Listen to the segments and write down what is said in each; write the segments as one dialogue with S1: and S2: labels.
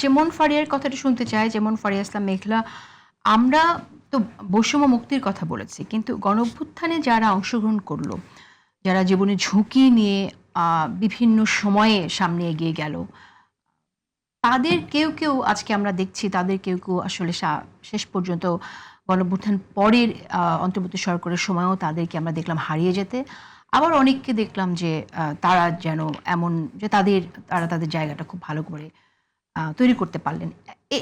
S1: যেমন ফারিয়ার কথাটা শুনতে চাই, যেমন ফারিয়া ইসলাম মেঘলা, আমরা তো বৈষম্য মুক্তির কথা বলেছি। কিন্তু গণঅভ্যুত্থানে যারা অংশগ্রহণ করলো, যারা জীবনের ঝুঁকি নিয়ে বিভিন্ন সময়ে সামনে এগিয়ে গেল, তাদের কেউ আজকে আমরা দেখছি তাদের কেউ আসলে শেষ পর্যন্ত গণঅভ্যুত্থান পরের অন্তর্বর্তী সরকারের সময়ও তাদেরকে আমরা দেখলাম হারিয়ে যেতে। আবার অনেককে দেখলাম যে তারা যেন এমন যে তারা তাদের জায়গাটা খুব ভালো করে তৈরি করতে পারলেন।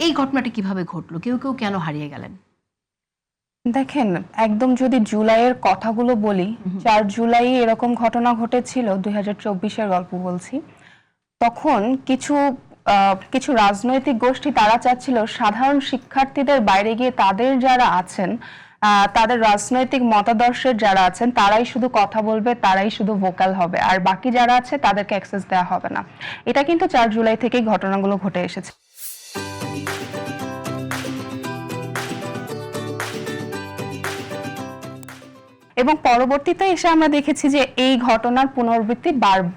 S1: এই ঘটনাটি কিভাবে ঘটলো? কেউ কেন হারিয়ে গেলেন?
S2: দেখেন, একদম যদি জুলাইয়ের কথাগুলো বলি, ৪ জুলাই এরকম ঘটনা ঘটেছিল, ২০২৪-এর গল্প বলছি। তখন কিছু রাজনৈতিক গোষ্ঠী তারা চাচ্ছিল সাধারণ শিক্ষার্থীদের বাইরে গিয়ে তাদের যারা আছেন, তাদের রাজনৈতিক মতাদর্শের যারা আছেন তারাই শুধু কথা বলবে, তারাই শুধু ভোকাল হবে, আর বাকি যারা আছে তাদেরকে অ্যাক্সেস দেওয়া হবে না। এটা কিন্তু ৪ জুলাই থেকেই ঘটনাগুলো ঘটে এসেছে। এবং পরবর্তীতে এসে আমরা দেখেছি যে এই ঘটনার পুনরাবৃত্তি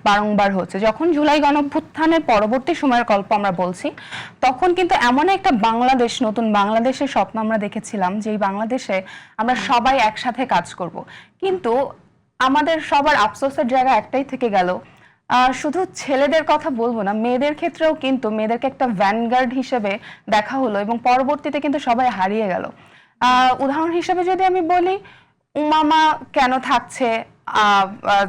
S2: বারংবার হচ্ছে। যখন জুলাই গণঅভ্যুত্থানের পরবর্তী সময়ের গল্প আমরা বলছি, তখন কিন্তু এমন একটা বাংলাদেশ, নতুন বাংলাদেশের স্বপ্ন আমরা দেখেছিলাম, যে এই বাংলাদেশে আমরা সবাই একসাথে কাজ করব। কিন্তু আমাদের সবার আফসোসের জায়গা একটাই থেকে গেল, শুধু ছেলেদের কথা বলবো না, মেয়েদের ক্ষেত্রেও কিন্তু মেয়েদেরকে একটা ভ্যানগার্ড হিসেবে দেখা হলো এবং পরবর্তীতে কিন্তু সবাই হারিয়ে গেল। উদাহরণ হিসেবে যদি আমি বলি, উমামা কেন থাকছে,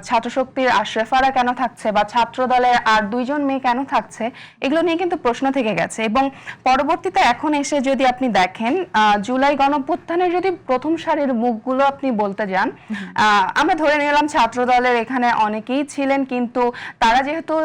S2: ছাত্র শক্তির আশরাফারা কেন থাকছে, বা ছাত্র দলের আর 2জন মেয়ে কেন থাকছে, এগুলো নিয়ে কিন্তু প্রশ্ন থেকে গেছে। এবং পরবর্তীতে এখন এসে যদি আপনি দেখেন, জুলাই গণঅভ্যুত্থানের যদি প্রথম সারির মুখগুলো আপনি বলতে যান, আমরা ধরে নিলাম ছাত্র দলের এখানে অনেকেই ছিলেন, কিন্তু তারা যেহেতু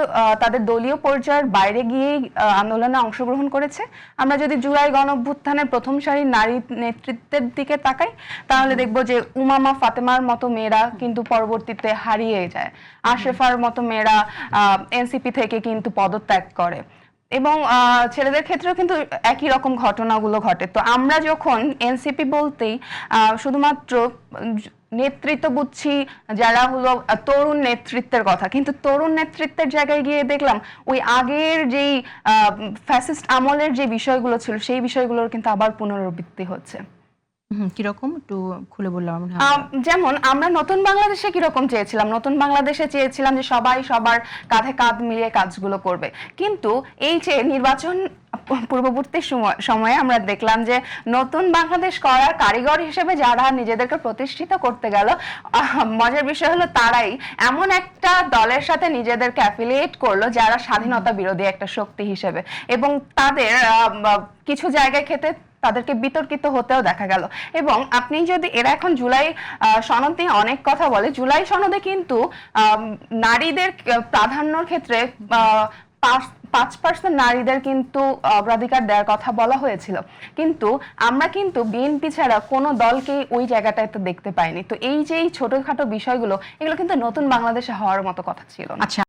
S2: তাদের দলীয় পর্যায়ের বাইরে গিয়েই আন্দোলনে অংশগ্রহণ করেছে। আমরা যদি জুলাই গণঅভ্যুত্থানের প্রথম সারির নারী নেতৃত্বের দিকে তাকাই, তাহলে দেখবো যে উমামা ফাতেমার মতো মেয়েরা কিন্তু পরবর্তীতে হারিয়ে যায়। আশরাফার মতো মেয়েরা এনসিপি থেকে কিন্তু পদত্যাগ করে, এবং ছেলেদের ক্ষেত্রেও কিন্তু একই রকম ঘটনাগুলো ঘটে। তো আমরা যখন এনসিপি বলতেই শুধুমাত্র নেতৃত্ব বুঝছি যারা হলো তরুণ নেতৃত্বের কথা, কিন্তু তরুণ নেতৃত্বের জায়গায় গিয়ে দেখলাম ওই আগের যেই ফ্যাসিস্ট আমলের যে বিষয়গুলো ছিল, সেই বিষয়গুলোর কিন্তু আবার পুনরাবৃত্তি হচ্ছে।
S1: কিরকম একটু খুলে বললাম।
S2: যেমন আমরা নতুন বাংলাদেশে কিরকম চেয়েছিলাম, নতুন বাংলাদেশে চেয়েছিলাম যে সবাই সবার কাঁধে কাঁধ মিলিয়ে কাজগুলো করবে। কিন্তু এই যে নির্বাচন পূর্ববর্তী সময়ে আমরা দেখলাম যে নতুন বাংলাদেশ করার কারিগর হিসেবে যারা নিজেদেরকে প্রতিষ্ঠিত করতে গেল, মজার বিষয় হলো তারাই এমন একটা দলের সাথে নিজেদেরকে অ্যাফিলিয়েট করলো যারা স্বাধীনতা বিরোধী একটা শক্তি হিসেবে, এবং তাদের কিছু জায়গায় ক্ষেত্রে তাদেরকে বিতর্কিত হতেও দেখা গেল। এবং আপনি যদি এরা এখন জুলাই সনদ নিয়ে অনেক কথা বলে, জুলাই সনদে কিন্তু নারীদের প্রাধান্যর ক্ষেত্রে 5% নারীদের কিন্তু অগ্রাধিকার দেওয়ার কথা বলা হয়েছিল, কিন্তু আমরা কিন্তু বিএনপি ছাড়া কোনো দলকে ওই জায়গাটায় তো দেখতে পাইনি। তো এই যে এই ছোটখাটো বিষয়গুলো, এগুলো কিন্তু নতুন বাংলাদেশে হওয়ার মতো কথা ছিল না।
S1: আচ্ছা।